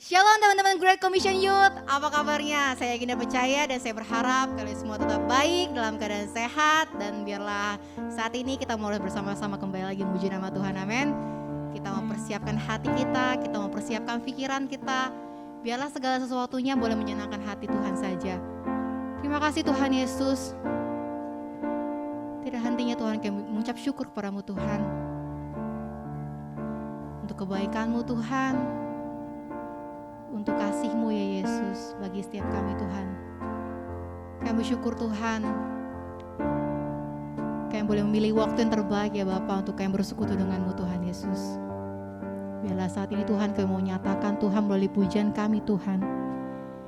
Shalom teman-teman Great Commission Youth, apa kabarnya? Saya yakin dan percaya dan saya berharap kalian semua tetap baik, dalam keadaan sehat. Dan biarlah saat ini kita mulai bersama-sama kembali lagi memuji nama Tuhan, amin. Kita mempersiapkan hati kita mempersiapkan pikiran kita. Biarlah segala sesuatunya boleh menyenangkan hati Tuhan saja. Terima kasih Tuhan Yesus. Tidak hentinya Tuhan kami mengucap syukur kepadamu Tuhan, untuk kebaikan-Mu Tuhan, untuk kasih-Mu ya Yesus bagi setiap kami Tuhan. Kami bersyukur Tuhan, kami boleh memilih waktu yang terbaik ya Bapa untuk kami bersekutu dengan-Mu Tuhan Yesus. Biarlah saat ini Tuhan kami mau nyatakan Tuhan melalui pujian kami Tuhan.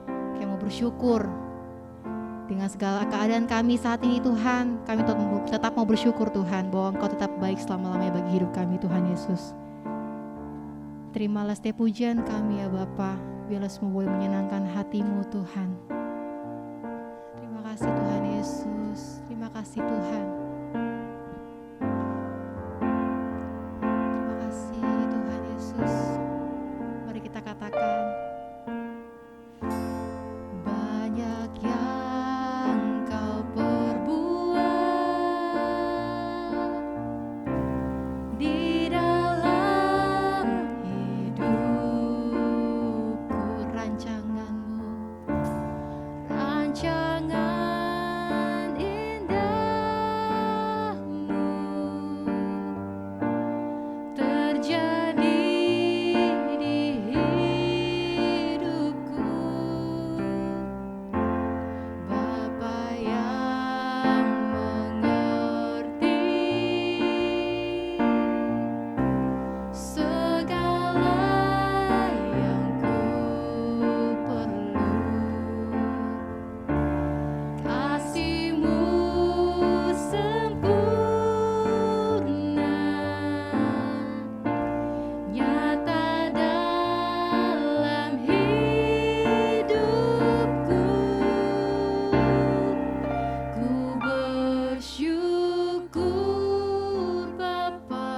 Kami mau bersyukur dengan segala keadaan kami saat ini Tuhan. Kami tetap mau bersyukur Tuhan bahwa Engkau tetap baik selama-lamanya bagi hidup kami Tuhan Yesus. Terimalah setiap pujian kami ya Bapa. Biarlah semua boleh menyenangkan hati-Mu Tuhan. Terima kasih Tuhan Yesus. Terima kasih Tuhan. Terima kasih Tuhan Yesus. Mari kita katakan, banyak yang Kau perbuat di dalam hidupku, rancangan-Mu, rancangan indah-Mu terjadi di hidupku. Bapa yang mengerti segala yang ku perlu, kasih-Mu sempurna, nyata dalam hidupku. Ku bersyukur Bapa.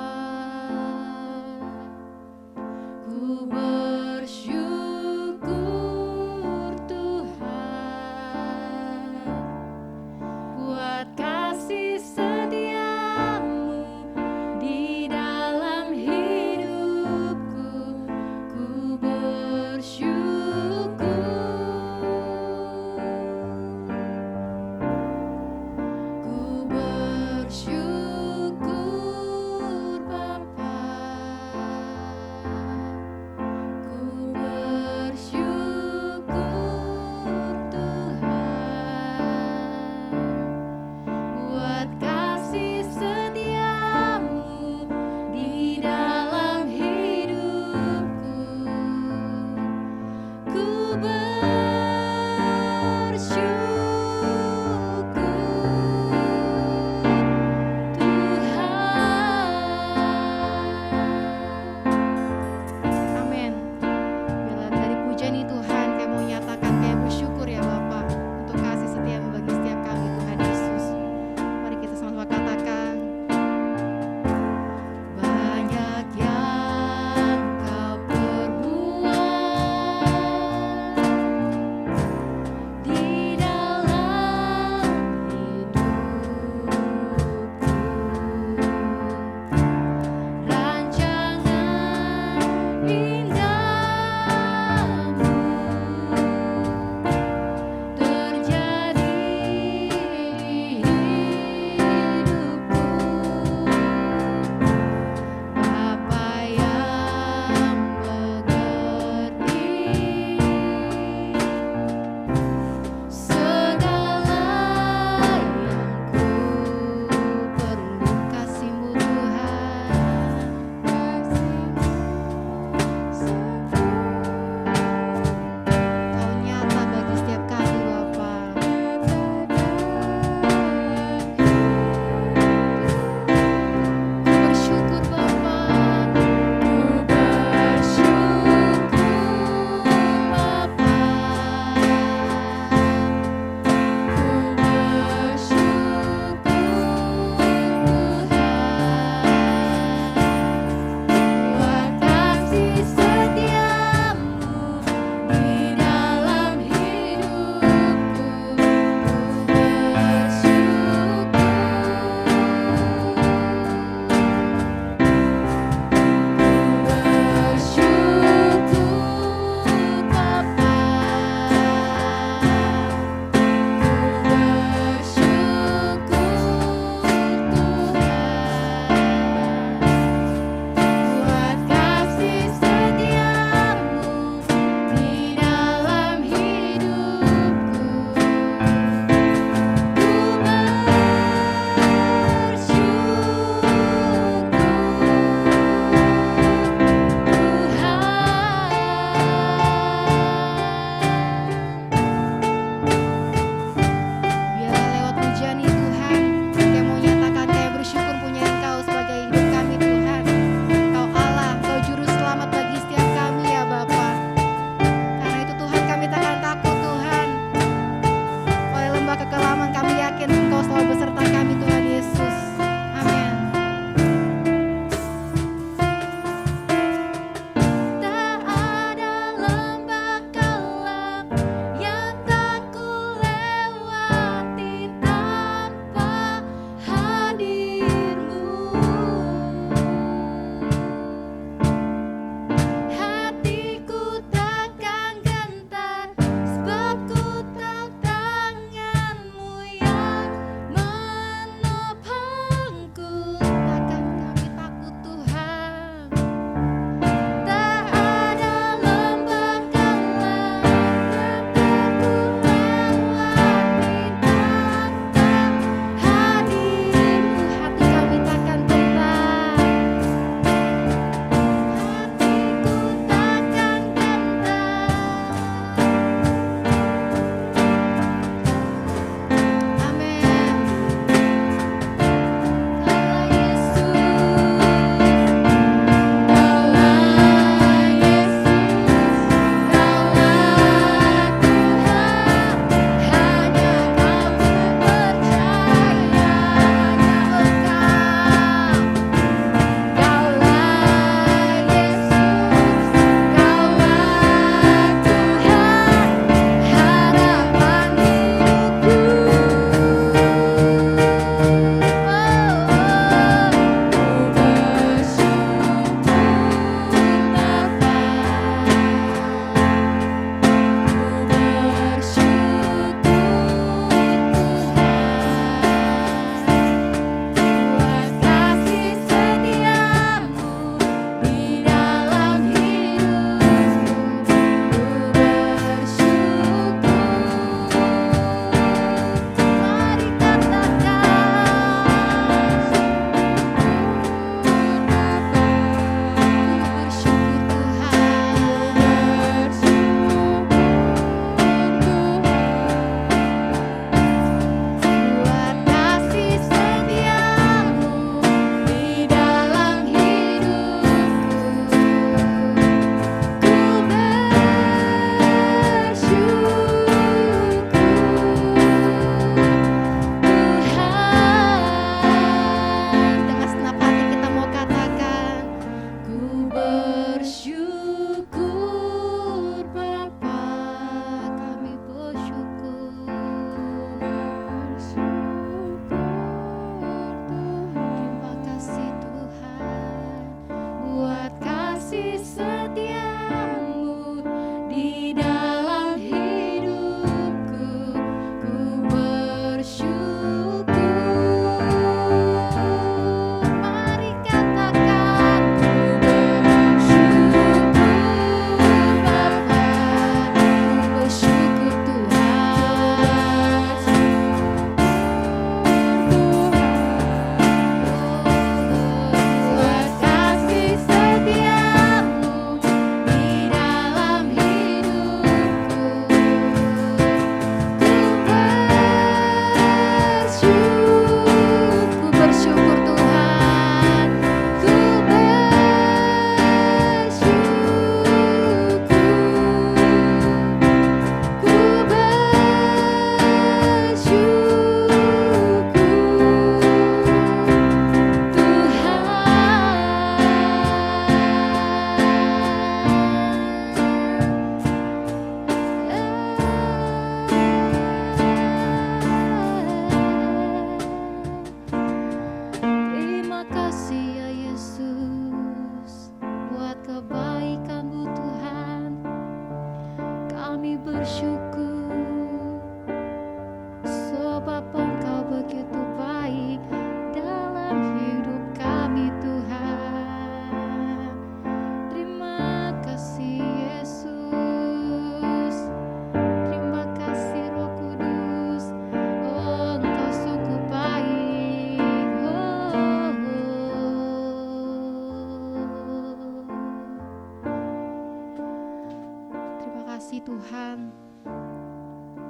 kasih Tuhan.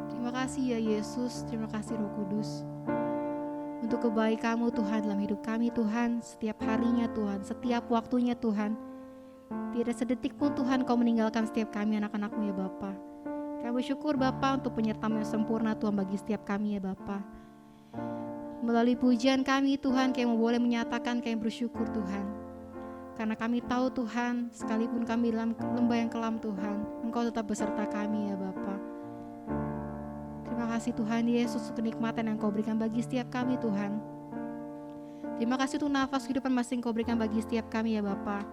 Terima kasih ya Yesus, terima kasih Roh Kudus. Untuk kebaikan-Mu Tuhan dalam hidup kami Tuhan, setiap harinya Tuhan, setiap waktunya Tuhan. Tidak sedetik pun Tuhan Kau meninggalkan setiap kami anak-anak-Mu ya Bapa. Kami bersyukur Bapa untuk penyertaan yang sempurna Tuhan bagi setiap kami ya Bapa. Melalui pujian kami Tuhan, Kami boleh menyatakan Kami bersyukur Tuhan. Karena kami tahu Tuhan, sekalipun kami dalam lembah yang kelam Tuhan, Engkau tetap beserta kami ya Bapa. Terima kasih Tuhan Yesus untuk kenikmatan yang Kau berikan bagi setiap kami Tuhan. Terima kasih untuk nafas kehidupan masing Kau berikan bagi setiap kami ya Bapa.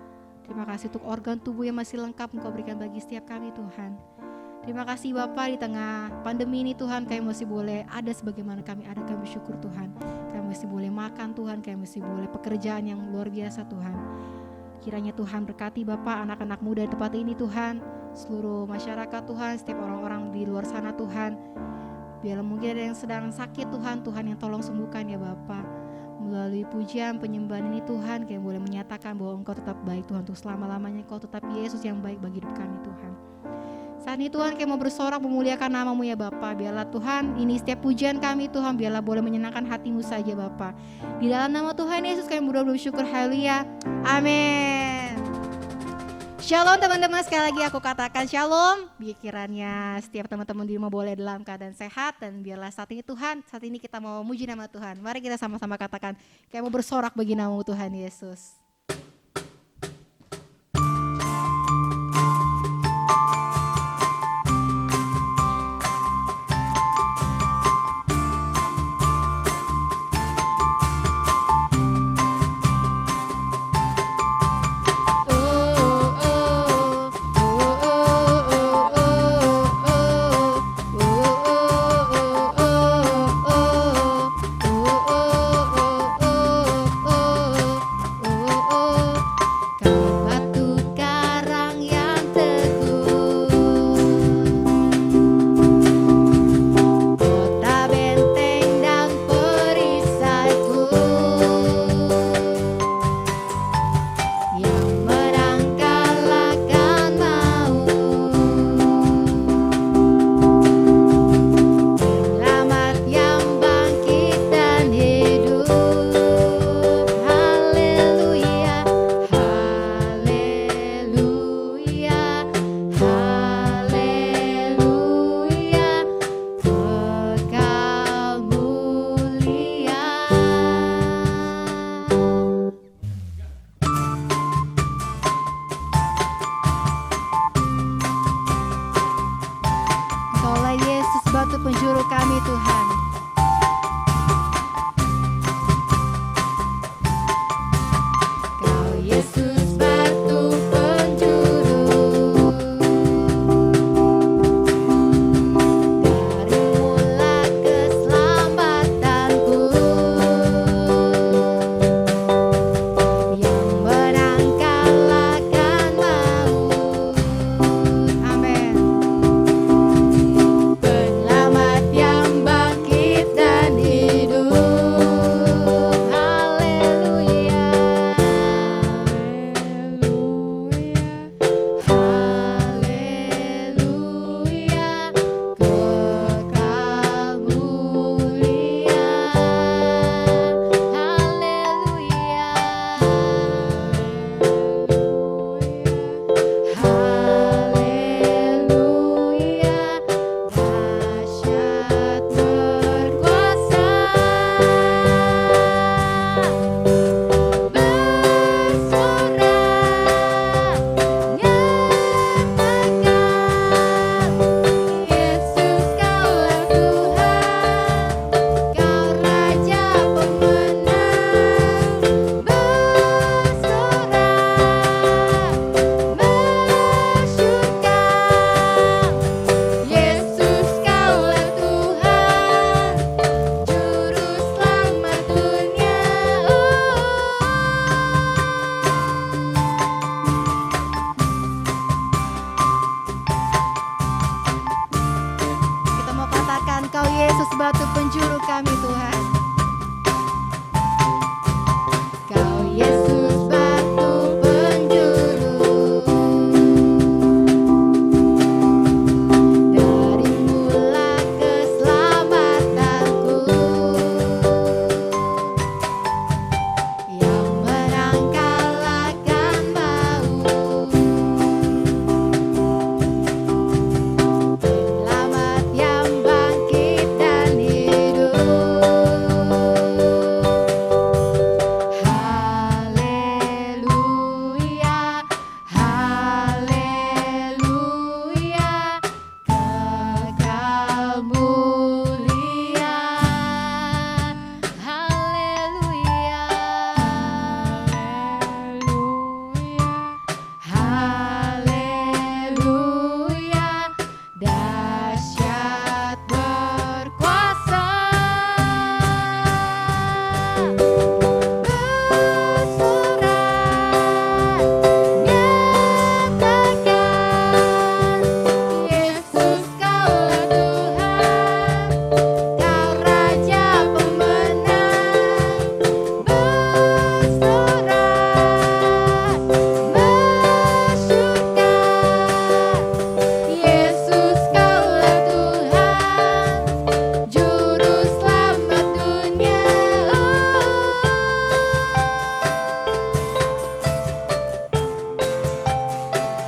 Terima kasih untuk organ tubuh yang masih lengkap Engkau berikan bagi setiap kami Tuhan. Terima kasih Bapa, di tengah pandemi ini Tuhan, kami masih boleh ada sebagaimana kami ada. Kami bersyukur Tuhan. Kami masih boleh makan Tuhan, kami masih boleh pekerjaan yang luar biasa Tuhan. Kiranya Tuhan berkati Bapak, anak-anak muda di tempat ini Tuhan, seluruh masyarakat Tuhan, setiap orang-orang di luar sana Tuhan. Biarlah mungkin ada yang sedang sakit Tuhan, Tuhan yang tolong sembuhkan ya Bapak. Melalui pujian penyembahan ini Tuhan, kami boleh menyatakan bahwa Engkau tetap baik Tuhan, untuk selama-lamanya Engkau tetap Yesus yang baik bagi hidup kami Tuhan. Saat ini Tuhan kami mau bersorak memuliakan nama-Mu ya Bapa. Biarlah Tuhan ini setiap pujian kami Tuhan, biarlah boleh menyenangkan hati-Mu saja Bapa. Di dalam nama Tuhan Yesus kami bersyukur, haleluya, amin. Shalom teman-teman, sekali lagi aku katakan shalom. Pikirannya setiap teman-teman di rumah boleh dalam keadaan sehat. Dan biarlah saat ini Tuhan, saat ini kita mau memuji nama Tuhan. Mari kita sama-sama katakan, kami mau bersorak bagi nama-Mu Tuhan Yesus.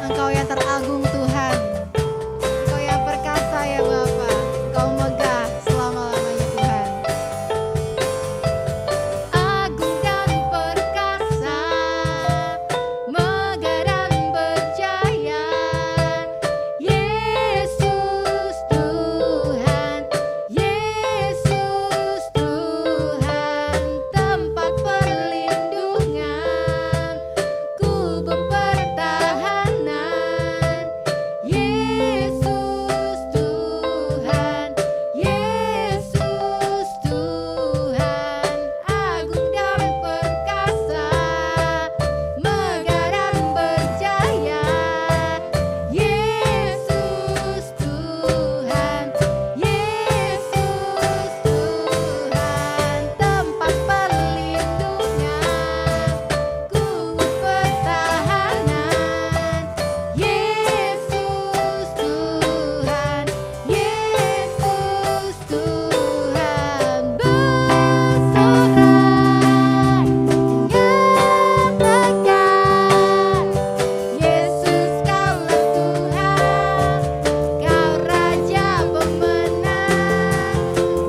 Engkau yang teragung Tuhan, Engkau yang perkasa ya Bapa, Engkau megah selama-lamanya Tuhan. Agung dan perkasa, megah dan berjaya, Yesus Tuhan, Yesus Tuhan, tempat perlindungan, kubur pertahanan, Yesus Tuhan, Yesus Tuhan, agung dan perkasa, megah dan berjaya, Yesus Tuhan, Yesus Tuhan, tempat perlindungan, kubur pertahanan, Yesus Tuhan, Yesus Tuhan, bersorak nyatakan, Yesus kaulah Tuhan, Kau Raja pemenang,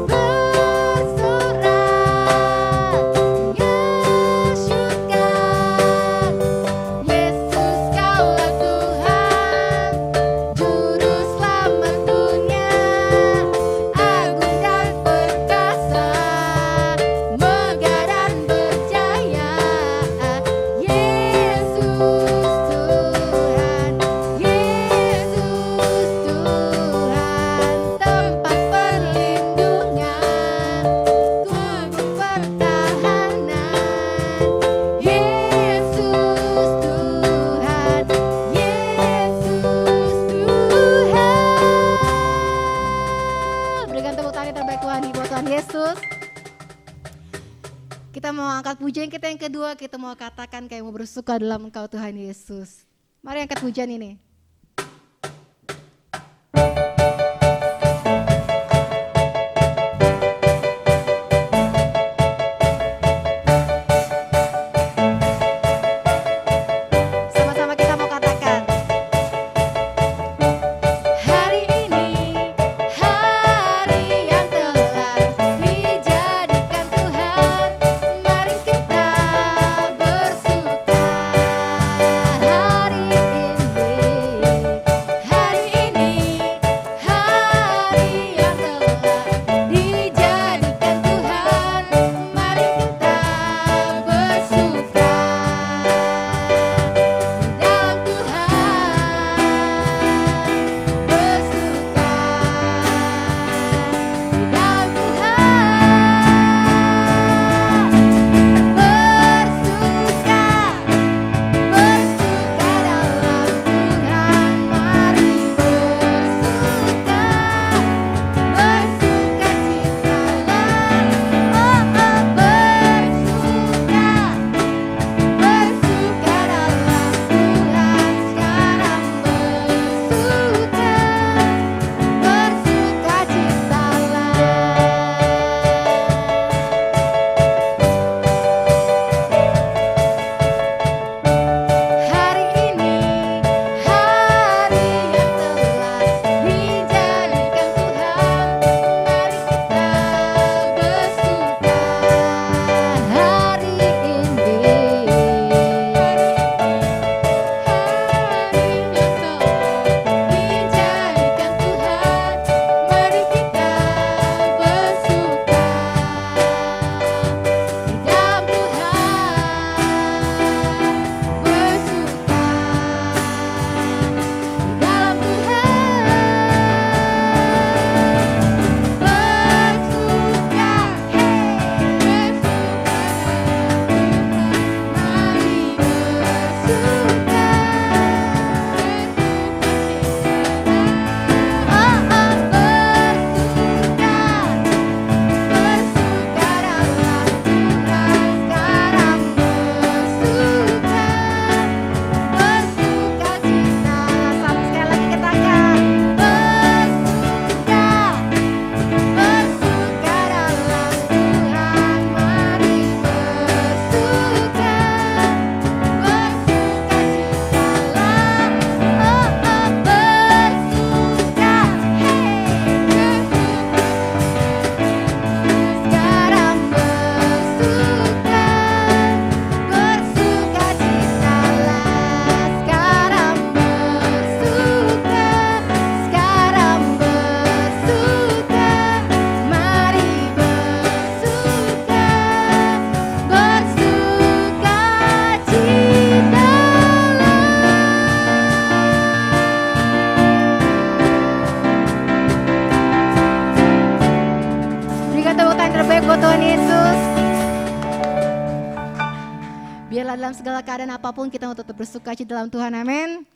bersorak nyasyurkan, Yesus kaulah Tuhan, Juru Selamat dunia, agung dan perkasa, megah dan berjaya, Yesus Tuhan, Yesus Tuhan, tempat perlindungan, kubur pertahanan, Yesus Tuhan, Yesus Tuhan. Berikan tepuk tangan yang terbaik Tuhan buat Tuhan Yesus. Kita mau angkat pujian kita yang kedua, kita mau katakan kayak mau bersuka dalam Engkau Tuhan Yesus. Mari angkat pujian ini. Sama-sama kita mau katakan. Hari ini hari yang telah dijadikan Tuhan, mari kita bersuka hari ini. Tuhan, dalam segala keadaan apapun kita mau tetap bersukacita dalam Tuhan, amin.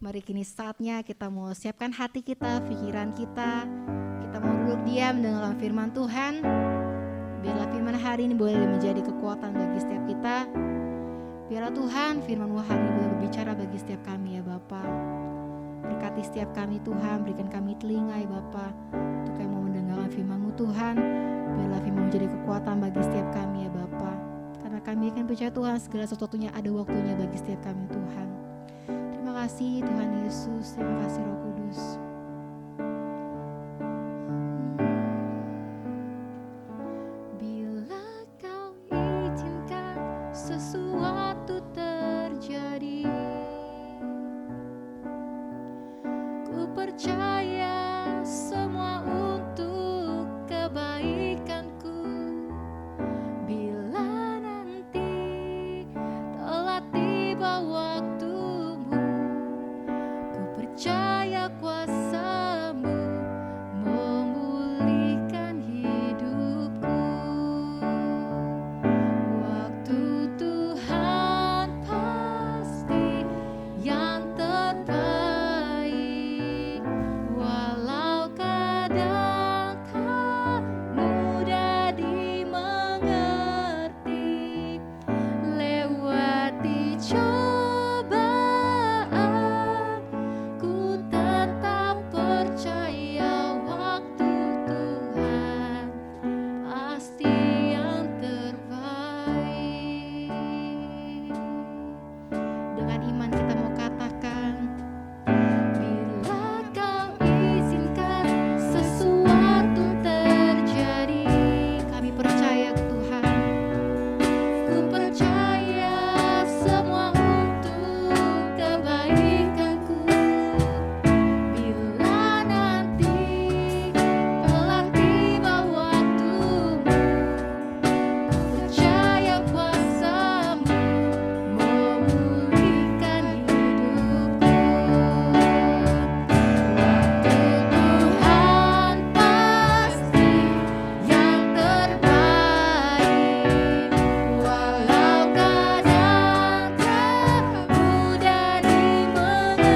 Mari kini saatnya kita mau siapkan hati kita, pikiran kita. Kita mau duduk diam dengan firman Tuhan. Biarlah firman hari ini boleh menjadi kekuatan bagi setiap kita. Biarlah Tuhan firman-Mu hari ini boleh berbicara bagi setiap kami ya Bapa. Berkati setiap kami Tuhan, berikan kami telinga ya Bapa, untuk kami mau mendengarkan firman-Mu Tuhan. Biarlah firman menjadi kekuatan bagi setiap kami ya Bapa. Karena kami akan percaya Tuhan, segala sesuatunya ada waktunya bagi setiap kami Tuhan. Terima kasih Tuhan Yesus, terima kasih Roh Kudus. Bila Kau izinkan sesuatu terjadi, ku percaya semua untuk kebaikanku. Bila nanti telah tiba waktumu, ku percaya kuasa-Mu memulihkan hidupku. Waktu Tuhan pasti yang terbaik, walau kadang tak mudah dimengerti. Lewati cobaan, ku tetap percaya waktu Tuhan pasti yang terbaik. Dengan iman kita mau katakan, bila Kau izinkan sesuatu terjadi, kami percaya Tuhan. Ku percaya semua untuk kebaikanku. Bila nanti telah tiba waktumu, ku percaya kuasa-Mu memulihkan hidupku. Waktu Tuhan pasti yang terbaik, walau kadang tak mudah dimengerti.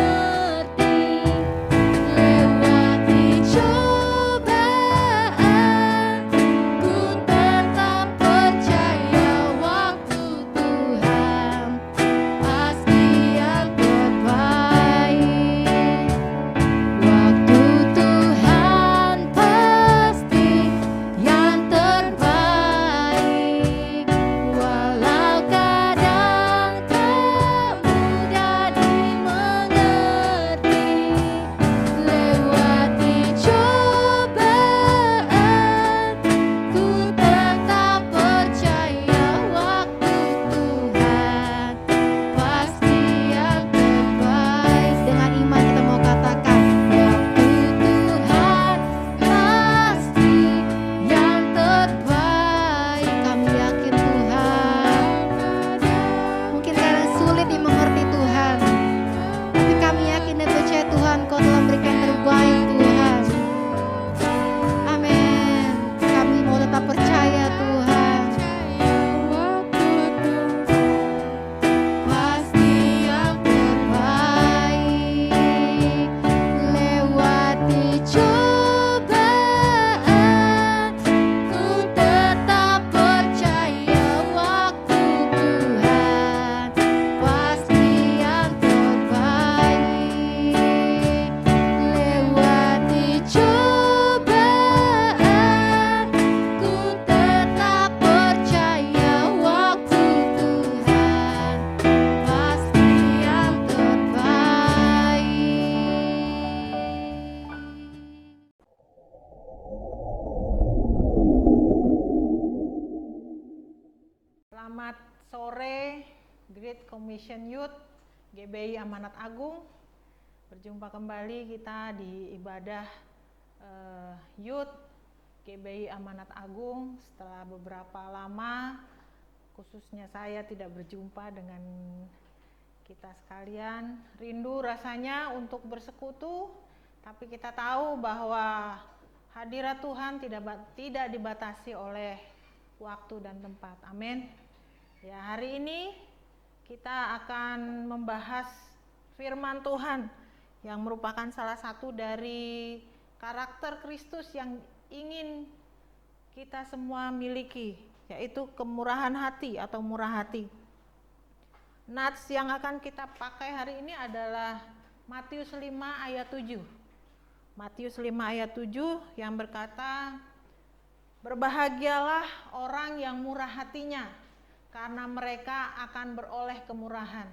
Lewati cobaan, ku tetap percaya waktu Tuhan pasti yang terbaik. Waktu Tuhan pasti yang terbaik, walau kadang tak mudah dimengerti. Lewati cobaan, ku tetap percaya waktu Tuhan pasti yang terbaik. Dengan iman kita mau katakan, waktu Tuhan pasti yang terbaik. Kami yakin Tuhan. Mungkin kadang sulit dimengerti Tuhan, tapi kami yakin dan percaya Tuhan, Kau telah memberikan yang terbaik Tuhan. Amin. Kami mau tetap percaya Tuhan. Pasti yang terbaik. Lewati cobaan, ku tetap percaya waktu Tuhan pasti yang terbaik. Lewati cobaan, ku tetap percaya waktu Tuhan pasti yang terbaik. Selamat sore, Great Commission Youth GBI Amanat Agung. Berjumpa kembali kita di ibadah Youth GBI Amanat Agung setelah beberapa lama, khususnya saya tidak berjumpa dengan kita sekalian. Rindu rasanya untuk bersekutu, tapi kita tahu bahwa hadirat Tuhan tidak dibatasi oleh waktu dan tempat. Amin. Ya, hari ini kita akan membahas firman Tuhan yang merupakan salah satu dari karakter Kristus yang ingin kita semua miliki, yaitu kemurahan hati atau murah hati. Nats yang akan kita pakai hari ini adalah Matius 5 ayat 7. Matius 5 ayat 7 yang berkata, "Berbahagialah orang yang murah hatinya, karena mereka akan beroleh kemurahan."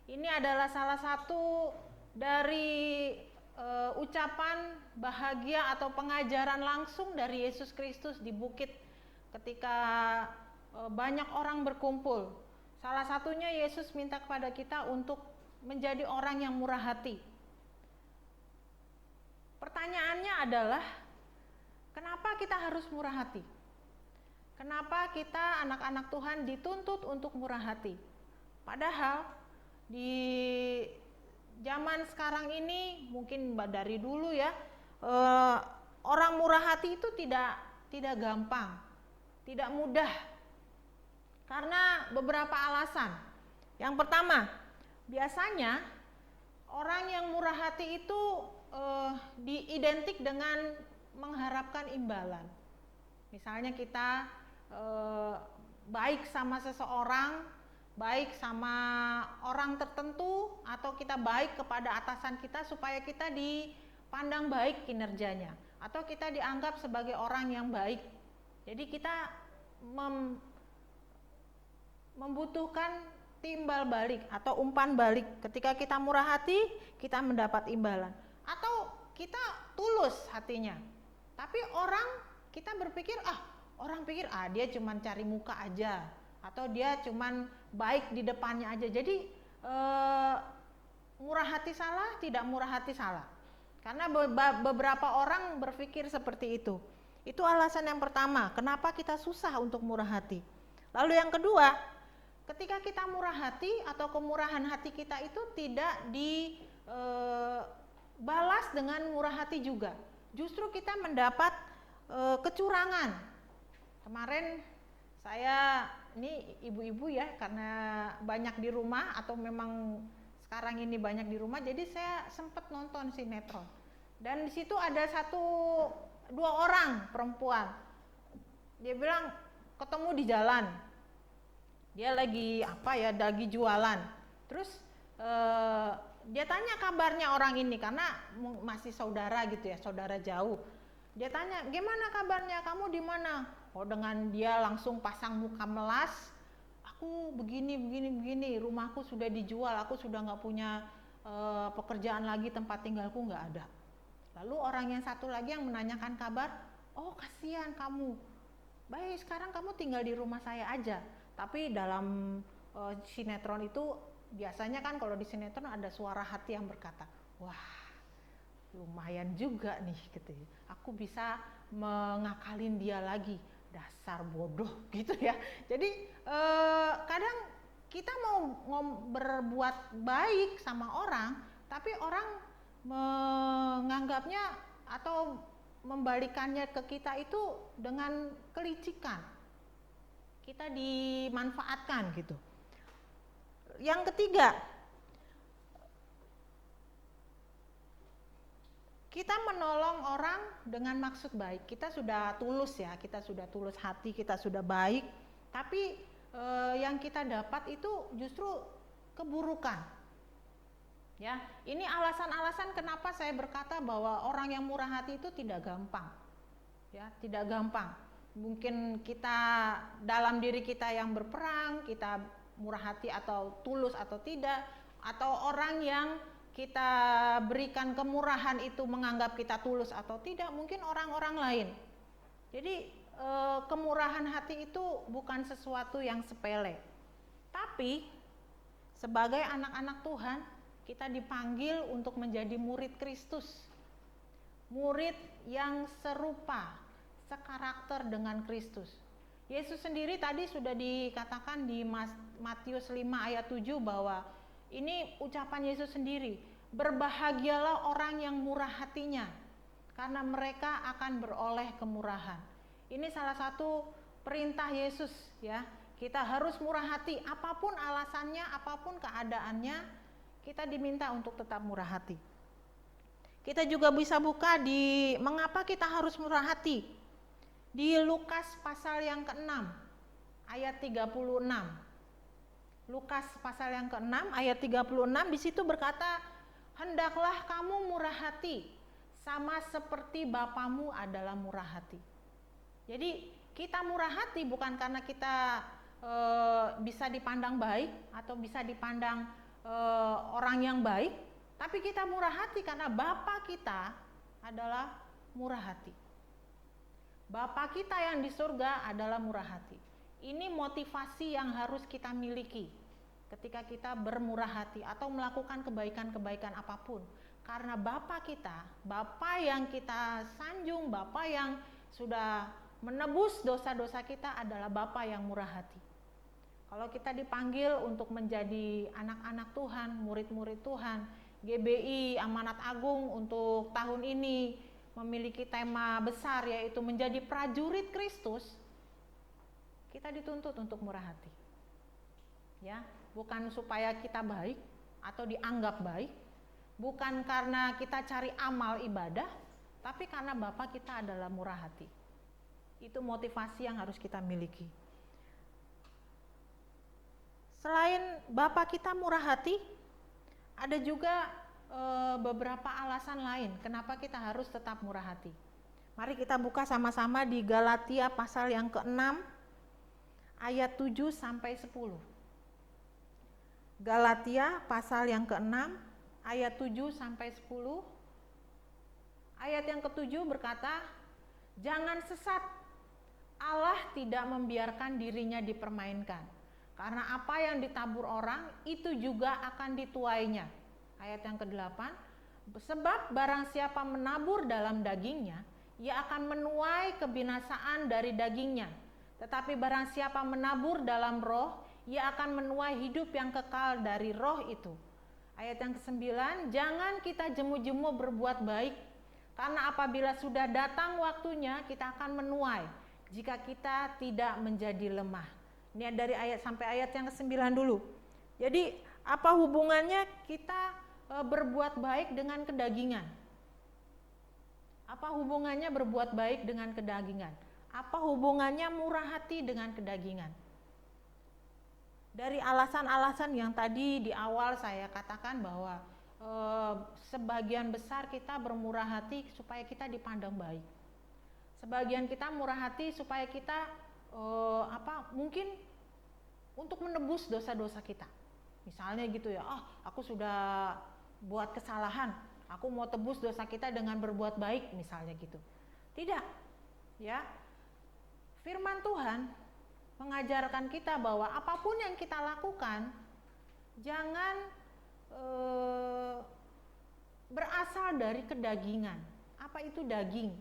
Ini adalah salah satu dari ucapan bahagia atau pengajaran langsung dari Yesus Kristus di bukit ketika banyak orang berkumpul. Salah satunya Yesus minta kepada kita untuk menjadi orang yang murah hati. Pertanyaannya adalah, kenapa kita harus murah hati? Kenapa kita anak-anak Tuhan dituntut untuk murah hati? Padahal di zaman sekarang ini, mungkin dari dulu ya, orang murah hati itu tidak gampang, tidak mudah, karena beberapa alasan. Yang pertama, biasanya orang yang murah hati itu diidentik dengan mengharapkan imbalan. Misalnya kita baik sama seseorang, baik sama orang tertentu, atau kita baik kepada atasan kita supaya kita dipandang baik kinerjanya, atau kita dianggap sebagai orang yang baik. Jadi kita membutuhkan timbal balik atau umpan balik. Ketika kita murah hati, kita mendapat imbalan. Atau kita tulus hatinya, tapi kita berpikir, orang pikir dia cuma cari muka aja, atau dia cuman baik di depannya aja. Jadi murah hati salah, tidak murah hati salah. Karena beberapa orang berpikir seperti itu. Itu alasan yang pertama, kenapa kita susah untuk murah hati. Lalu yang kedua, ketika kita murah hati atau kemurahan hati kita itu tidak dibalas dengan murah hati juga. Justru kita mendapat kecurangan. Kemarin saya, ini ibu-ibu ya, karena banyak di rumah atau memang sekarang ini banyak di rumah, jadi saya sempat nonton sinetron. Dan di situ ada dua orang perempuan. Dia bilang ketemu di jalan. Dia lagi lagi jualan. Terus dia tanya kabarnya orang ini, karena masih saudara gitu ya, saudara jauh. Dia tanya, "Gimana kabarnya? Kamu di mana?" Oh, dengan dia langsung pasang muka melas, "Aku begini, rumahku sudah dijual, aku sudah nggak punya pekerjaan lagi, tempat tinggalku nggak ada." Lalu orang yang satu lagi yang menanyakan kabar, "Oh, kasihan kamu. Baik, sekarang kamu tinggal di rumah saya aja." Tapi dalam sinetron itu biasanya kan kalau di sinetron ada suara hati yang berkata, "Wah, lumayan juga nih gitu ya. Aku bisa mengakalin dia lagi. Dasar bodoh," gitu ya. Jadi kadang kita mau berbuat baik sama orang, tapi orang menganggapnya atau membalikannya ke kita itu dengan kelicikan. Kita dimanfaatkan gitu. Yang ketiga, kita menolong orang dengan maksud baik. Kita sudah tulus ya, kita sudah tulus hati, kita sudah baik, tapi yang kita dapat itu justru keburukan. Ya, ini alasan-alasan kenapa saya berkata bahwa orang yang murah hati itu tidak gampang. Ya, tidak gampang. Mungkin kita dalam diri kita yang berperang, kita murah hati atau tulus atau tidak, atau orang yang kita berikan kemurahan itu menganggap kita tulus atau tidak, mungkin orang-orang lain. Jadi kemurahan hati itu bukan sesuatu yang sepele. Tapi sebagai anak-anak Tuhan, kita dipanggil untuk menjadi murid Kristus. Murid yang serupa, sekarakter dengan Kristus. Yesus sendiri tadi sudah dikatakan di Matius 5 ayat 7 bahwa ini ucapan Yesus sendiri, "Berbahagialah orang yang murah hatinya, karena mereka akan beroleh kemurahan." Ini salah satu perintah Yesus ya. Kita harus murah hati, apapun alasannya, apapun keadaannya, kita diminta untuk tetap murah hati. Kita juga bisa buka di mengapa kita harus murah hati. Di Lukas pasal yang ke-6 ayat 36. Lukas pasal yang ke-6 ayat 36 di situ berkata, "Hendaklah kamu murah hati sama seperti Bapamu adalah murah hati." Jadi kita murah hati bukan karena kita bisa dipandang baik atau bisa dipandang orang yang baik, tapi kita murah hati karena Bapa kita adalah murah hati. Bapa kita yang di surga adalah murah hati. Ini motivasi yang harus kita miliki ketika kita bermurah hati atau melakukan kebaikan-kebaikan apapun. Karena Bapa kita, Bapa yang kita sanjung, Bapa yang sudah menebus dosa-dosa kita adalah Bapa yang murah hati. Kalau kita dipanggil untuk menjadi anak-anak Tuhan, murid-murid Tuhan, GBI Amanat Agung untuk tahun ini memiliki tema besar yaitu menjadi prajurit Kristus, kita dituntut untuk murah hati. Ya, bukan supaya kita baik atau dianggap baik, bukan karena kita cari amal ibadah, tapi karena Bapa kita adalah murah hati. Itu motivasi yang harus kita miliki. Selain Bapa kita murah hati, ada juga beberapa alasan lain kenapa kita harus tetap murah hati. Mari kita buka sama-sama di Galatia pasal yang ke-6 ayat 7 sampai 10. Galatia pasal yang ke-6 ayat 7 sampai 10. Ayat yang ke-7 berkata, "Jangan sesat, Allah tidak membiarkan dirinya dipermainkan. Karena apa yang ditabur orang, itu juga akan dituainya." Ayat yang ke-8, "Sebab barang siapa menabur dalam dagingnya, ia akan menuai kebinasaan dari dagingnya. Tetapi barang siapa menabur dalam roh, ia akan menuai hidup yang kekal dari roh itu." Ayat yang ke-9, "Jangan kita jemu-jemu berbuat baik, karena apabila sudah datang waktunya, kita akan menuai, jika kita tidak menjadi lemah." Ini dari ayat sampai ayat yang ke-9 dulu. Jadi apa hubungannya kita berbuat baik dengan kedagingan? Apa hubungannya berbuat baik dengan kedagingan? Apa hubungannya murah hati dengan kedagingan? Dari alasan-alasan yang tadi di awal saya katakan bahwa sebagian besar kita bermurah hati supaya kita dipandang baik. Sebagian kita murah hati supaya kita mungkin untuk menebus dosa-dosa kita. Misalnya gitu ya, aku sudah buat kesalahan, aku mau tebus dosa kita dengan berbuat baik misalnya gitu. Tidak. Ya. Firman Tuhan mengajarkan kita bahwa apapun yang kita lakukan jangan berasal dari kedagingan. Apa itu daging?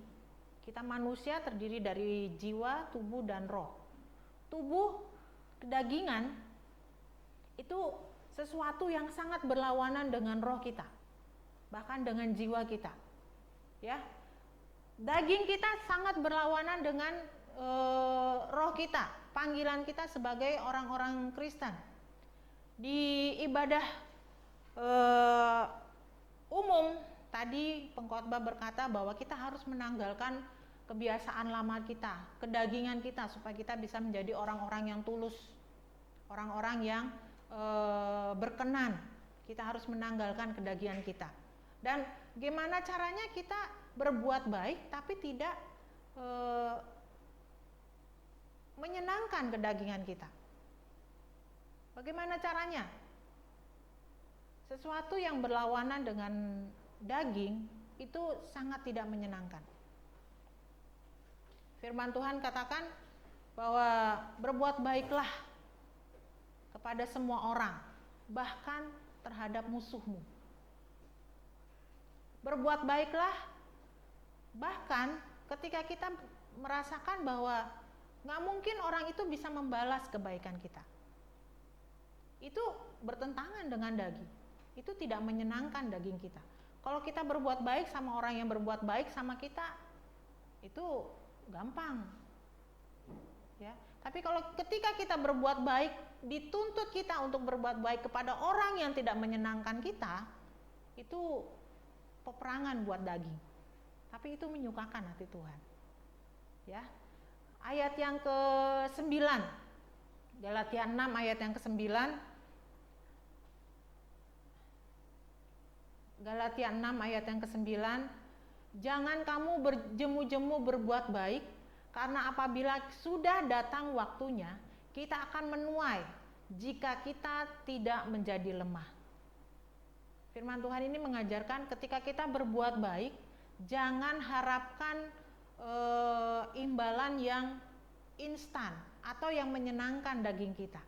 Kita manusia terdiri dari jiwa, tubuh, dan roh. Tubuh, kedagingan itu sesuatu yang sangat berlawanan dengan roh kita, bahkan dengan jiwa kita. Ya, daging kita sangat berlawanan dengan roh kita, panggilan kita sebagai orang-orang Kristen. Di ibadah umum tadi pengkhotbah berkata bahwa kita harus menanggalkan kebiasaan lama kita, kedagingan kita, supaya kita bisa menjadi orang-orang yang tulus, orang-orang yang berkenan. Kita harus menanggalkan kedagingan kita. Dan gimana caranya kita berbuat baik tapi tidak menyenangkan kedagingan kita? Bagaimana caranya? Sesuatu yang berlawanan dengan daging itu sangat tidak menyenangkan. Firman Tuhan katakan bahwa berbuat baiklah kepada semua orang, bahkan terhadap musuhmu. Berbuat baiklah bahkan ketika kita merasakan bahwa nggak mungkin orang itu bisa membalas kebaikan kita. Itu bertentangan dengan daging. Itu tidak menyenangkan daging kita. Kalau kita berbuat baik sama orang yang berbuat baik sama kita, itu gampang. Ya, Tapi kalau ketika kita berbuat baik, dituntut kita untuk berbuat baik kepada orang yang tidak menyenangkan kita, itu peperangan buat daging. Tapi itu menyukakan hati Tuhan. Ya. Ayat yang ke-9. Galatia 6 ayat yang ke-9. Galatia 6 ayat yang ke-9. Jangan kamu berjemu-jemu berbuat baik, karena apabila sudah datang waktunya, kita akan menuai jika kita tidak menjadi lemah. Firman Tuhan ini mengajarkan ketika kita berbuat baik, jangan harapkan imbalan yang instan atau yang menyenangkan daging kita.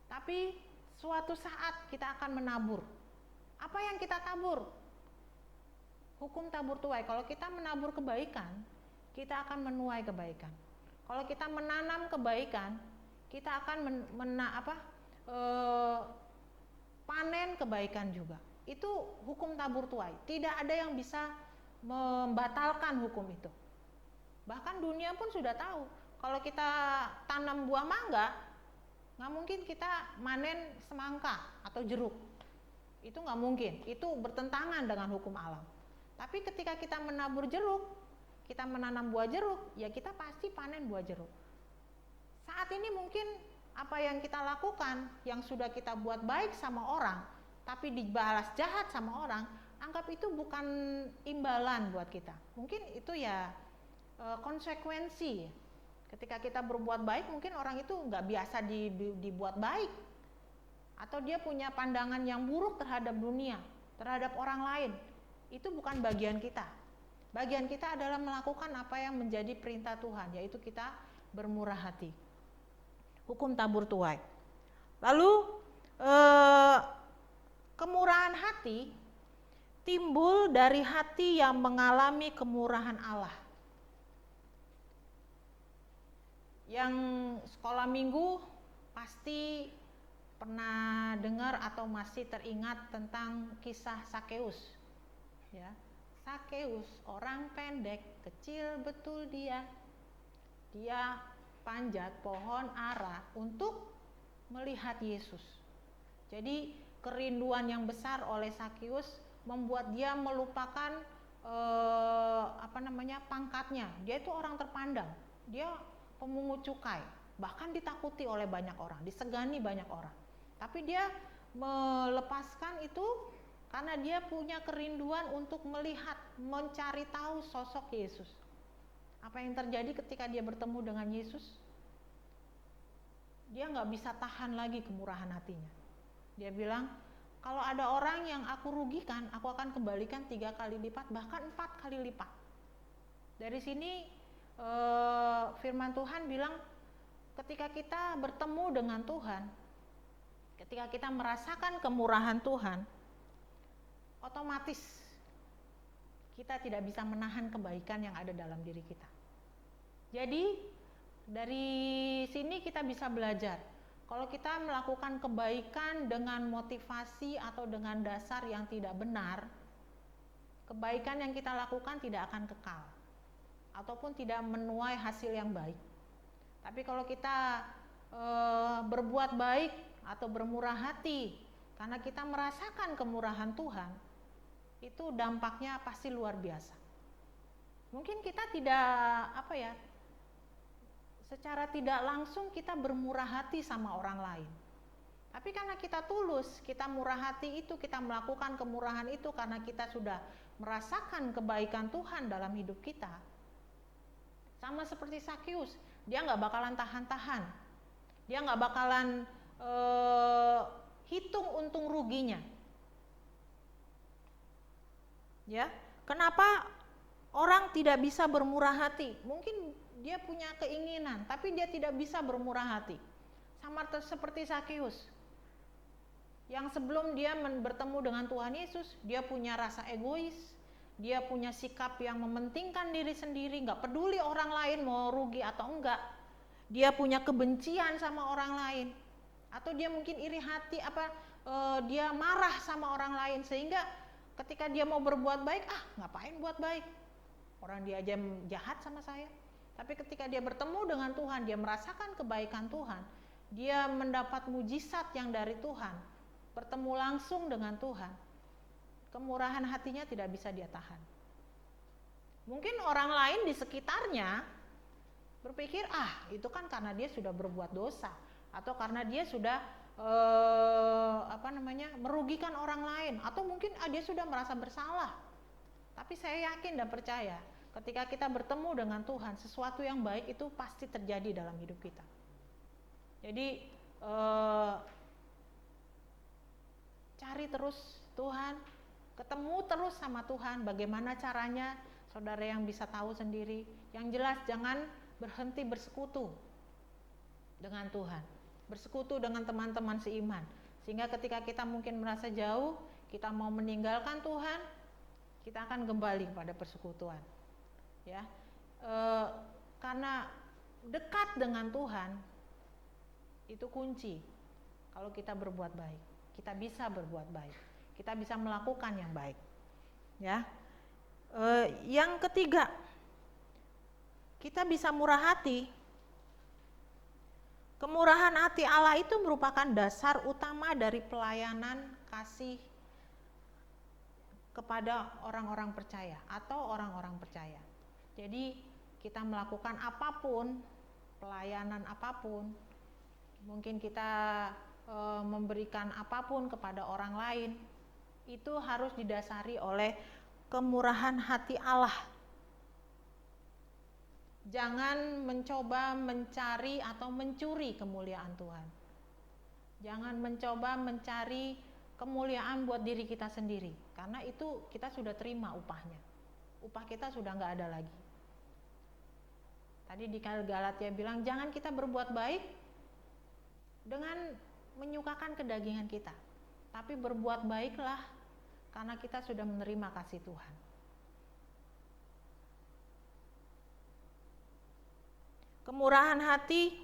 Tapi suatu saat kita akan menabur. Apa yang kita tabur? Hukum tabur tuai. Kalau kita menabur kebaikan, kita akan menuai kebaikan. Kalau kita menanam kebaikan, kita akan panen kebaikan juga. Itu hukum tabur tuai. Tidak ada yang bisa membatalkan hukum itu. Bahkan dunia pun sudah tahu. Kalau kita tanam buah mangga, nggak mungkin kita manen semangka atau jeruk. Itu nggak mungkin. Itu bertentangan dengan hukum alam. Tapi ketika kita menabur jeruk, kita menanam buah jeruk, ya kita pasti panen buah jeruk. Saat ini mungkin apa yang kita lakukan, yang sudah kita buat baik sama orang, tapi dibalas jahat sama orang, anggap itu bukan imbalan buat kita. Mungkin itu ya konsekuensi. Ketika kita berbuat baik, mungkin orang itu nggak biasa dibuat baik, atau dia punya pandangan yang buruk terhadap dunia, terhadap orang lain. Itu bukan bagian kita. Bagian kita adalah melakukan apa yang menjadi perintah Tuhan, yaitu kita bermurah hati. Hukum tabur tuai. Lalu kemurahan hati timbul dari hati yang mengalami kemurahan Allah. Yang sekolah minggu pasti pernah dengar atau masih teringat tentang kisah Sakeus. Ya, Sakeus, orang pendek, kecil betul dia. Dia panjat pohon ara untuk melihat Yesus. Jadi kerinduan yang besar oleh Sakeus membuat dia melupakan pangkatnya. Dia itu orang terpandang. Dia pemungut cukai, bahkan ditakuti oleh banyak orang, disegani banyak orang. Tapi dia melepaskan itu karena dia punya kerinduan untuk melihat, mencari tahu sosok Yesus. Apa yang terjadi ketika dia bertemu dengan Yesus? Dia nggak bisa tahan lagi kemurahan hatinya. Dia bilang, kalau ada orang yang aku rugikan, aku akan kembalikan 3 kali lipat, bahkan 4 kali lipat. Dari sini firman Tuhan bilang, ketika kita bertemu dengan Tuhan, ketika kita merasakan kemurahan Tuhan, otomatis kita tidak bisa menahan kebaikan yang ada dalam diri kita. Jadi dari sini kita bisa belajar, kalau kita melakukan kebaikan dengan motivasi atau dengan dasar yang tidak benar, kebaikan yang kita lakukan tidak akan kekal ataupun tidak menuai hasil yang baik. Tapi kalau kita berbuat baik atau bermurah hati karena kita merasakan kemurahan Tuhan, itu dampaknya pasti luar biasa. Mungkin kita secara tidak langsung kita bermurah hati sama orang lain. Tapi karena kita tulus, kita murah hati itu, kita melakukan kemurahan itu karena kita sudah merasakan kebaikan Tuhan dalam hidup kita. Sama seperti Sakeus, dia nggak bakalan tahan-tahan, dia nggak bakalan hitung untung ruginya. Ya, kenapa orang tidak bisa bermurah hati? Mungkin dia punya keinginan, tapi dia tidak bisa bermurah hati. Sama seperti Sakeus, yang sebelum dia bertemu dengan Tuhan Yesus, dia punya rasa egois. Dia punya sikap yang mementingkan diri sendiri, nggak peduli orang lain mau rugi atau enggak. Dia punya kebencian sama orang lain, atau dia mungkin iri hati, dia marah sama orang lain, sehingga ketika dia mau berbuat baik, ngapain buat baik? Orang dia aja jahat sama saya. Tapi ketika dia bertemu dengan Tuhan, dia merasakan kebaikan Tuhan, dia mendapat mujizat yang dari Tuhan, bertemu langsung dengan Tuhan, kemurahan hatinya tidak bisa dia tahan. Mungkin orang lain di sekitarnya berpikir, itu kan karena dia sudah berbuat dosa, atau karena dia sudah merugikan orang lain, atau mungkin dia sudah merasa bersalah. Tapi saya yakin dan percaya, ketika kita bertemu dengan Tuhan, sesuatu yang baik itu pasti terjadi dalam hidup kita. Jadi cari terus Tuhan, ketemu terus sama Tuhan. Bagaimana caranya? Saudara yang bisa tahu sendiri. Yang jelas jangan berhenti bersekutu dengan Tuhan, bersekutu dengan teman-teman seiman, sehingga ketika kita mungkin merasa jauh, kita mau meninggalkan Tuhan, kita akan kembali pada persekutuan, ya. Karena dekat dengan Tuhan itu kunci. Kalau kita berbuat baik, kita bisa berbuat baik, kita bisa melakukan yang baik, ya. Yang ketiga, kita bisa murah hati. Kemurahan hati Allah itu merupakan dasar utama dari pelayanan kasih kepada orang-orang percaya atau orang-orang percaya. Jadi kita melakukan apapun, pelayanan apapun, mungkin kita memberikan apapun kepada orang lain, itu harus didasari oleh kemurahan hati Allah. Jangan mencoba mencari atau mencuri kemuliaan Tuhan. Jangan mencoba mencari kemuliaan buat diri kita sendiri, karena itu kita sudah terima upahnya. Upah kita sudah nggak ada lagi. Tadi di Galatia bilang, jangan kita berbuat baik dengan menyukakan kedagingan kita, tapi berbuat baiklah karena kita sudah menerima kasih Tuhan. Kemurahan hati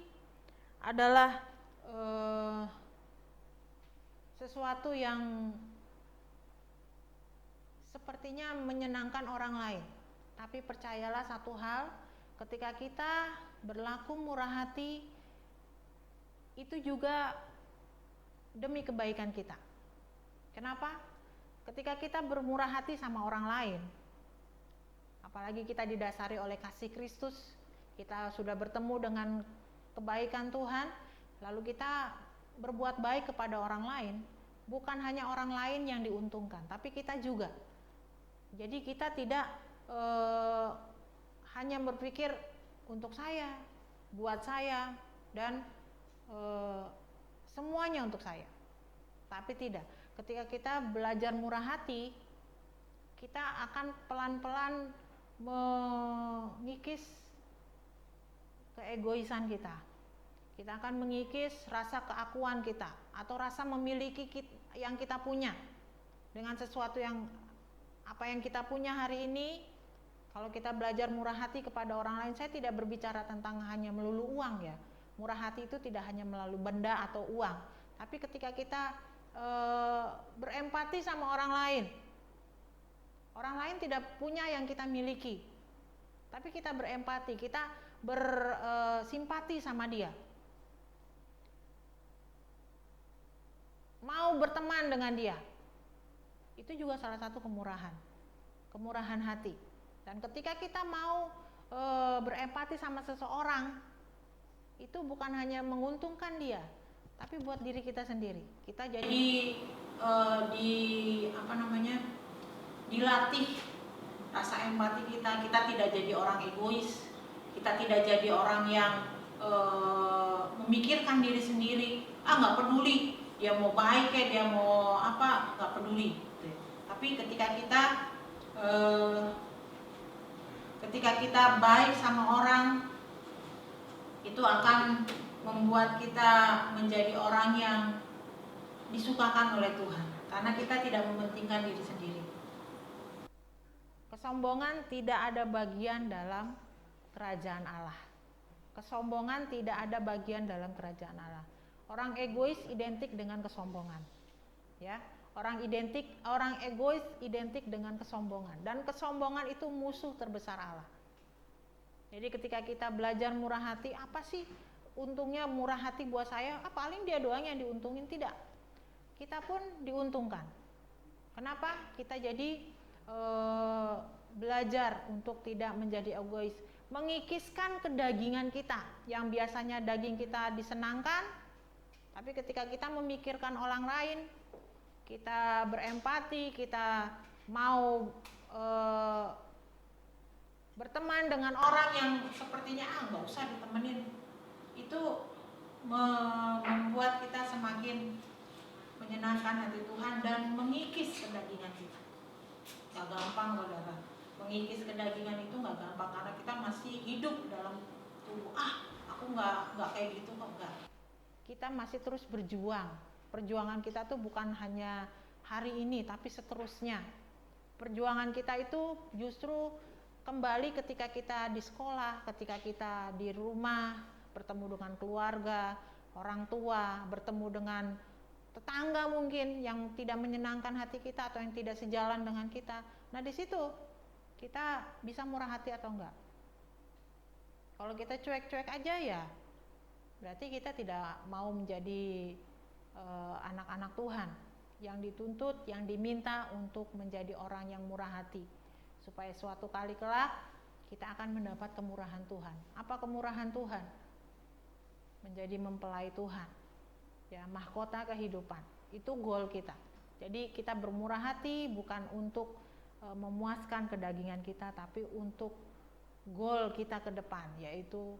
adalah sesuatu yang sepertinya menyenangkan orang lain. Tapi percayalah satu hal, ketika kita berlaku murah hati, itu juga demi kebaikan kita. Kenapa? Ketika kita bermurah hati sama orang lain, apalagi kita didasari oleh kasih Kristus, kita sudah bertemu dengan kebaikan Tuhan, lalu kita berbuat baik kepada orang lain, bukan hanya orang lain yang diuntungkan, tapi kita juga. Jadi kita tidak hanya berpikir untuk saya, buat saya, dan semuanya untuk saya. Tapi tidak, ketika kita belajar murah hati, kita akan pelan-pelan mengikis keegoisan kita. Kita akan mengikis rasa keakuan kita atau rasa memiliki yang kita punya dengan sesuatu yang apa yang kita punya hari ini. Kalau kita belajar murah hati kepada orang lain, saya tidak berbicara tentang hanya melulu uang ya. Murah hati itu tidak hanya melalui benda atau uang, tapi ketika kita berempati sama orang lain tidak punya yang kita miliki, tapi kita berempati, kita bersimpati sama dia, mau berteman dengan dia, itu juga salah satu kemurahan hati. Dan ketika kita mau berempati sama seseorang, itu bukan hanya menguntungkan dia, tapi buat diri kita sendiri. Kita jadi dilatih rasa empati kita tidak jadi orang egois, kita tidak jadi orang yang memikirkan diri sendiri, nggak peduli dia mau baik kayak dia mau apa, nggak peduli. Tapi ketika kita baik sama orang, itu akan membuat kita menjadi orang yang disukakan oleh Tuhan, karena kita tidak mementingkan diri sendiri. Kesombongan tidak ada bagian dalam kerajaan Allah. Kesombongan tidak ada bagian dalam kerajaan Allah. Orang egois identik dengan kesombongan, ya. Orang egois identik dengan kesombongan, dan kesombongan itu musuh terbesar Allah. Jadi ketika kita belajar murah hati, apa sih untungnya murah hati buat saya? Paling dia doang yang diuntungin, tidak. Kita pun diuntungkan. Kenapa? Kita jadi belajar untuk tidak menjadi egois, mengikiskan kedagingan kita. Yang biasanya daging kita disenangkan, tapi ketika kita memikirkan orang lain, kita berempati, kita mau berteman dengan orang yang sepertinya nggak usah ditemenin, itu membuat kita semakin menyenangkan hati Tuhan dan mengikis kedagingan kita. Gak gampang, saudara. Mengikis kedagingan itu gak gampang karena kita masih hidup dalam tubuh. Aku nggak kayak gitu kok, enggak. Kita masih terus berjuang. Perjuangan kita tuh bukan hanya hari ini, tapi seterusnya. Perjuangan kita itu justru kembali ketika kita di sekolah, ketika kita di rumah, bertemu dengan keluarga, orang tua, bertemu dengan tetangga mungkin yang tidak menyenangkan hati kita atau yang tidak sejalan dengan kita. Nah, di situ kita bisa murah hati atau enggak. Kalau kita cuek-cuek aja ya berarti kita tidak mau menjadi anak-anak Tuhan yang dituntut, yang diminta untuk menjadi orang yang murah hati, supaya suatu kali kelak kita akan mendapat kemurahan Tuhan. Apa kemurahan Tuhan? Menjadi mempelai Tuhan, ya, mahkota kehidupan. Itu goal kita. Jadi kita bermurah hati bukan untuk memuaskan kedagingan kita, tapi untuk goal kita ke depan, yaitu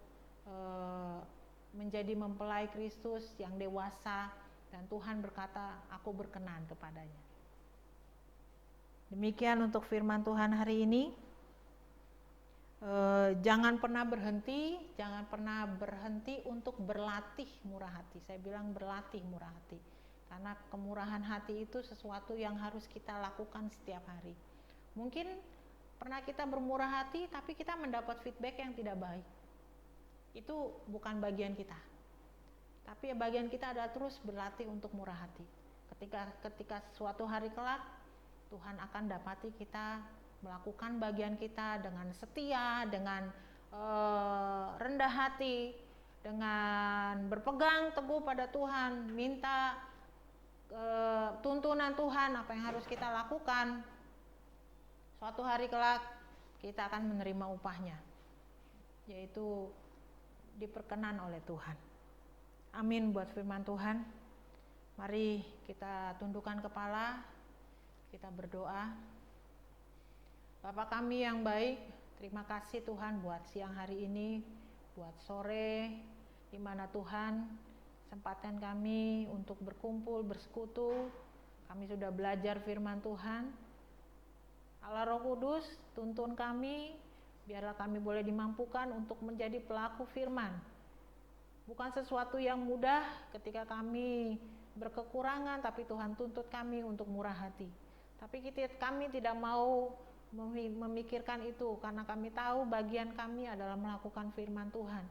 menjadi mempelai Kristus yang dewasa, dan Tuhan berkata, aku berkenan kepadanya. Demikian untuk firman Tuhan hari ini. Jangan pernah berhenti untuk berlatih murah hati. Saya bilang berlatih murah hati, karena kemurahan hati itu sesuatu yang harus kita lakukan setiap hari. Mungkin pernah kita bermurah hati tapi kita mendapat feedback yang tidak baik. Itu bukan bagian kita. Tapi bagian kita adalah terus berlatih untuk murah hati. Ketika suatu hari kelak Tuhan akan dapati kita melakukan bagian kita dengan setia, dengan rendah hati, dengan berpegang teguh pada Tuhan, minta tuntunan Tuhan apa yang harus kita lakukan. Suatu hari kelak kita akan menerima upahnya, yaitu diperkenan oleh Tuhan. Amin buat firman Tuhan. Mari kita tundukkan kepala, kita berdoa. Bapa kami yang baik, terima kasih Tuhan buat siang hari ini, buat sore, di mana Tuhan kesempatan kami untuk berkumpul, bersekutu. Kami sudah belajar firman Tuhan. Allah Roh Kudus, tuntun kami, biarlah kami boleh dimampukan untuk menjadi pelaku firman. Bukan sesuatu yang mudah ketika kami berkekurangan, tapi Tuhan tuntut kami untuk murah hati. Tapi kami tidak mau memikirkan itu, karena kami tahu bagian kami adalah melakukan firman Tuhan.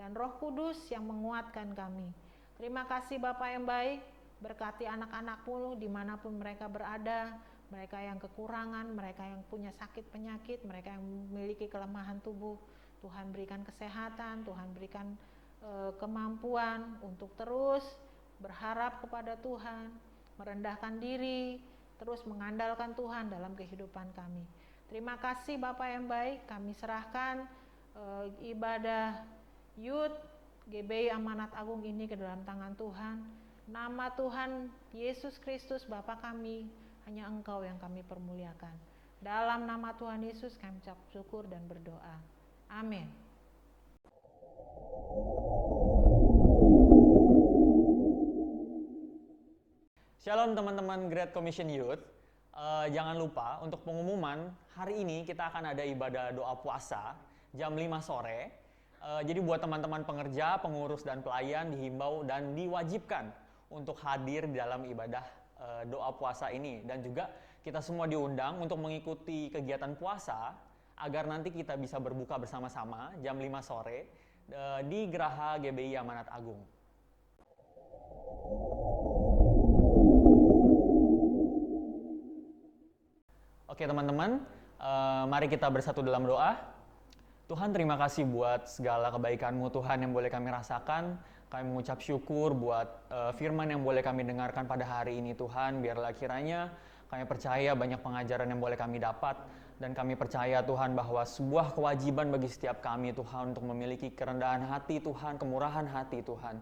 Dan Roh Kudus yang menguatkan kami. Terima kasih Bapa yang baik, berkati anak-anak-Mu dimanapun mereka berada, mereka yang kekurangan, mereka yang punya sakit penyakit, mereka yang memiliki kelemahan tubuh. Tuhan berikan kesehatan, Tuhan berikan kemampuan untuk terus berharap kepada Tuhan, merendahkan diri, terus mengandalkan Tuhan dalam kehidupan kami. Terima kasih Bapa yang baik, kami serahkan ibadah Youth GBI Amanat Agung ini ke dalam tangan Tuhan. Nama Tuhan Yesus Kristus Bapa kami, hanya Engkau yang kami permuliakan. Dalam nama Tuhan Yesus kami ucap syukur dan berdoa. Amin. Shalom teman-teman Great Commission Youth. Jangan lupa untuk pengumuman, hari ini kita akan ada ibadah doa puasa jam 5 sore. Jadi buat teman-teman pengerja, pengurus dan pelayan dihimbau dan diwajibkan untuk hadir di dalam ibadah doa puasa ini. Dan juga kita semua diundang untuk mengikuti kegiatan puasa agar nanti kita bisa berbuka bersama-sama jam 5 sore di Geraha GBI Amanat Agung. Oke teman-teman, mari kita bersatu dalam doa. Tuhan, terima kasih buat segala kebaikan-Mu Tuhan yang boleh kami rasakan. Kami mengucap syukur buat firman yang boleh kami dengarkan pada hari ini Tuhan. Biarlah kiranya kami percaya banyak pengajaran yang boleh kami dapat. Dan kami percaya Tuhan bahwa sebuah kewajiban bagi setiap kami Tuhan untuk memiliki kerendahan hati Tuhan, kemurahan hati Tuhan.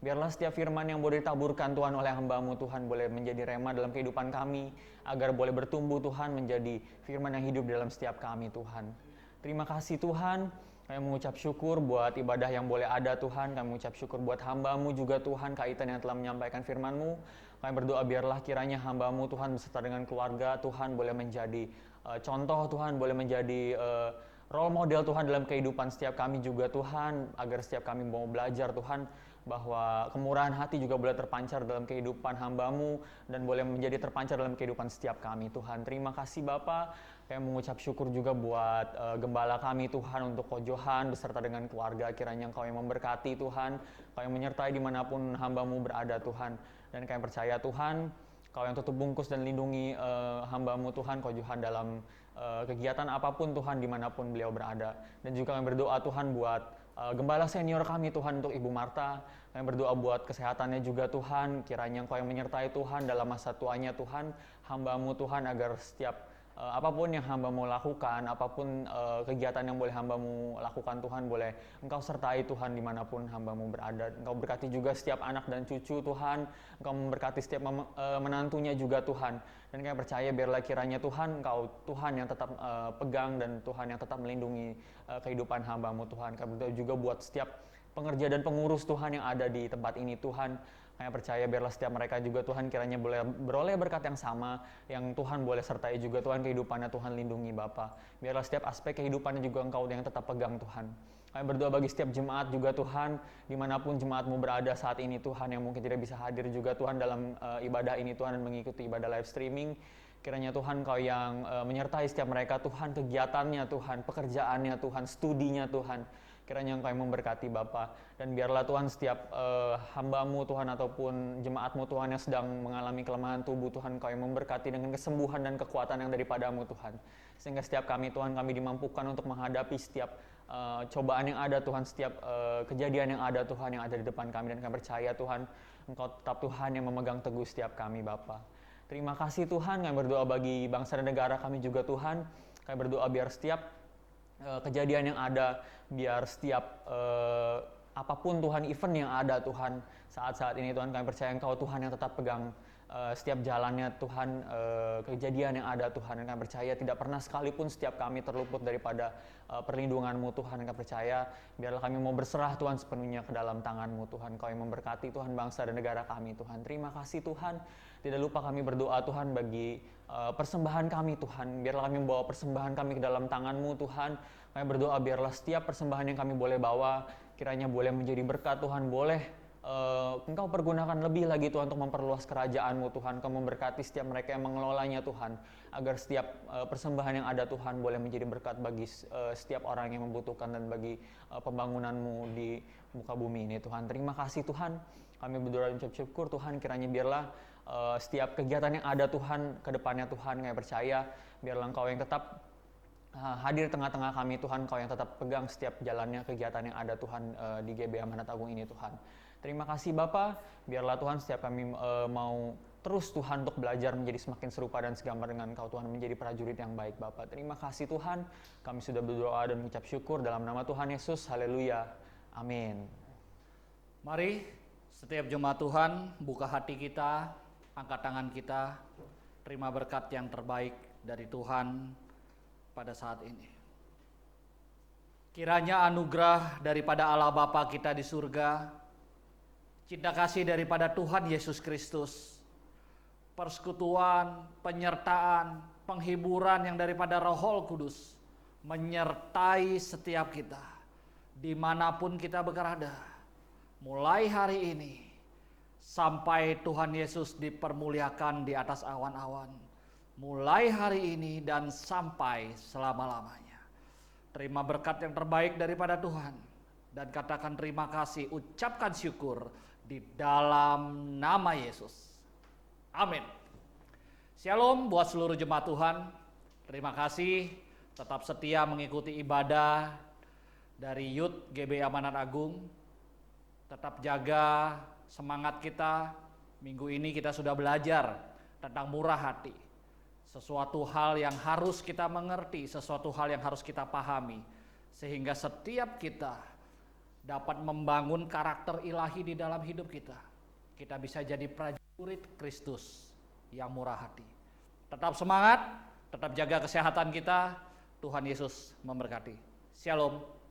Biarlah setiap firman yang boleh ditaburkan Tuhan oleh hamba-Mu Tuhan boleh menjadi rema dalam kehidupan kami. Agar boleh bertumbuh Tuhan menjadi firman yang hidup dalam setiap kami Tuhan. Terima kasih Tuhan, kami mengucap syukur buat ibadah yang boleh ada Tuhan. Kami mengucap syukur buat hamba-Mu juga Tuhan, Kaitan yang telah menyampaikan firman-Mu. Kami berdoa biarlah kiranya hamba-Mu Tuhan beserta dengan keluarga Tuhan boleh menjadi contoh Tuhan, boleh menjadi role model Tuhan dalam kehidupan setiap kami juga Tuhan. Agar setiap kami mau belajar Tuhan, bahwa kemurahan hati juga boleh terpancar dalam kehidupan hamba-Mu dan boleh menjadi terpancar dalam kehidupan setiap kami Tuhan. Terima kasih Bapa. Kami mengucap syukur juga buat gembala kami Tuhan untuk Ko Johan beserta dengan keluarga. Kiranya Engkau yang memberkati Tuhan, Engkau yang menyertai dimanapun hamba-Mu berada Tuhan. Dan kami percaya Tuhan, Kau yang tutup bungkus dan lindungi hamba-Mu Tuhan, Ko Johan dalam kegiatan apapun Tuhan dimanapun beliau berada. Dan juga kami berdoa Tuhan buat gembala senior kami Tuhan untuk Ibu Marta. Kami berdoa buat kesehatannya juga Tuhan. Kiranya Engkau yang menyertai Tuhan dalam masa tuanya Tuhan, hamba-Mu Tuhan, agar setiap apapun yang hamba-Mu lakukan, apapun kegiatan yang boleh hamba-Mu lakukan Tuhan, boleh Engkau sertai Tuhan dimanapun hamba-Mu berada. Engkau berkati juga setiap anak dan cucu Tuhan. Engkau memberkati setiap menantunya juga Tuhan. Dan kami percaya biarlah kiranya Tuhan, Engkau Tuhan yang tetap pegang dan Tuhan yang tetap melindungi kehidupan hamba-Mu Tuhan. Kami berdoa juga buat setiap pengerja dan pengurus Tuhan yang ada di tempat ini Tuhan. Kami percaya biarlah setiap mereka juga Tuhan kiranya boleh beroleh berkat yang sama, yang Tuhan boleh sertai juga Tuhan kehidupannya Tuhan lindungi Bapa. Biarlah setiap aspek kehidupannya juga Engkau yang tetap pegang Tuhan. Kami berdoa bagi setiap jemaat juga Tuhan, dimanapun jemaat-Mu berada saat ini Tuhan, yang mungkin tidak bisa hadir juga Tuhan dalam ibadah ini Tuhan dan mengikuti ibadah live streaming. Kiranya Tuhan Kau yang menyertai setiap mereka Tuhan, kegiatannya Tuhan, pekerjaannya Tuhan, studinya Tuhan. Kiranya Engkau yang memberkati Bapa. Dan biarlah Tuhan setiap hamba-Mu Tuhan ataupun jemaat-Mu Tuhan yang sedang mengalami kelemahan tubuh Tuhan, Engkau yang memberkati dengan kesembuhan dan kekuatan yang daripada-Mu Tuhan. Sehingga setiap kami Tuhan, kami dimampukan untuk menghadapi setiap cobaan yang ada Tuhan, setiap kejadian yang ada Tuhan, yang ada di depan kami. Dan kami percaya Tuhan, Engkau tetap Tuhan yang memegang teguh setiap kami Bapa. Terima kasih Tuhan, kami berdoa bagi bangsa dan negara kami juga Tuhan. Kami berdoa biar setiap kejadian yang ada, biar setiap apapun Tuhan, event yang ada Tuhan, saat-saat ini Tuhan, kami percaya Engkau Tuhan yang tetap pegang setiap jalannya Tuhan, kejadian yang ada Tuhan. Dan kami percaya tidak pernah sekalipun setiap kami terluput daripada perlindungan-Mu Tuhan. Dan kami percaya biarlah kami mau berserah Tuhan sepenuhnya ke dalam tangan-Mu Tuhan. Kau yang memberkati Tuhan bangsa dan negara kami Tuhan. Terima kasih Tuhan. Tidak lupa kami berdoa Tuhan bagi persembahan kami Tuhan. Biarlah kami membawa persembahan kami ke dalam tangan-Mu Tuhan. Kami berdoa biarlah setiap persembahan yang kami boleh bawa kiranya boleh menjadi berkat Tuhan, boleh Engkau pergunakan lebih lagi Tuhan untuk memperluas kerajaan-Mu Tuhan. Engkau memberkati setiap mereka yang mengelolanya Tuhan, agar setiap persembahan yang ada Tuhan boleh menjadi berkat bagi setiap orang yang membutuhkan dan bagi pembangunan-Mu di muka bumi ini Tuhan. Terima kasih Tuhan. Kami berdoa dan ucap syukur Tuhan, kiranya biarlah setiap kegiatan yang ada Tuhan, ke depannya Tuhan, kami percaya biarlah Engkau yang tetap hadir tengah-tengah kami Tuhan, Kau yang tetap pegang setiap jalannya kegiatan yang ada Tuhan di GBA Manat Agung ini Tuhan. Terima kasih Bapa, biarlah Tuhan setiap kami mau terus Tuhan untuk belajar menjadi semakin serupa dan segambar dengan Kau Tuhan, menjadi prajurit yang baik Bapa. Terima kasih Tuhan, kami sudah berdoa dan mengucap syukur dalam nama Tuhan Yesus, haleluya, amin. Mari setiap jemaat Tuhan buka hati kita, angkat tangan kita, terima berkat yang terbaik dari Tuhan pada saat ini. Kiranya anugerah daripada Allah Bapa kita di surga, cinta kasih daripada Tuhan Yesus Kristus, persekutuan, penyertaan, penghiburan yang daripada Roh Kudus menyertai setiap kita dimanapun kita berada, mulai hari ini sampai Tuhan Yesus dipermuliakan di atas awan-awan, mulai hari ini dan sampai selama-lamanya. Terima berkat yang terbaik daripada Tuhan dan katakan terima kasih, ucapkan syukur di dalam nama Yesus. Amin. Shalom buat seluruh jemaat Tuhan. Terima kasih tetap setia mengikuti ibadah dari Youth GB Amanat Agung. Tetap jaga semangat kita. Minggu ini kita sudah belajar tentang murah hati. Sesuatu hal yang harus kita mengerti, sesuatu hal yang harus kita pahami. Sehingga setiap kita dapat membangun karakter ilahi di dalam hidup kita. Kita bisa jadi prajurit Kristus yang murah hati. Tetap semangat, tetap jaga kesehatan kita. Tuhan Yesus memberkati. Shalom.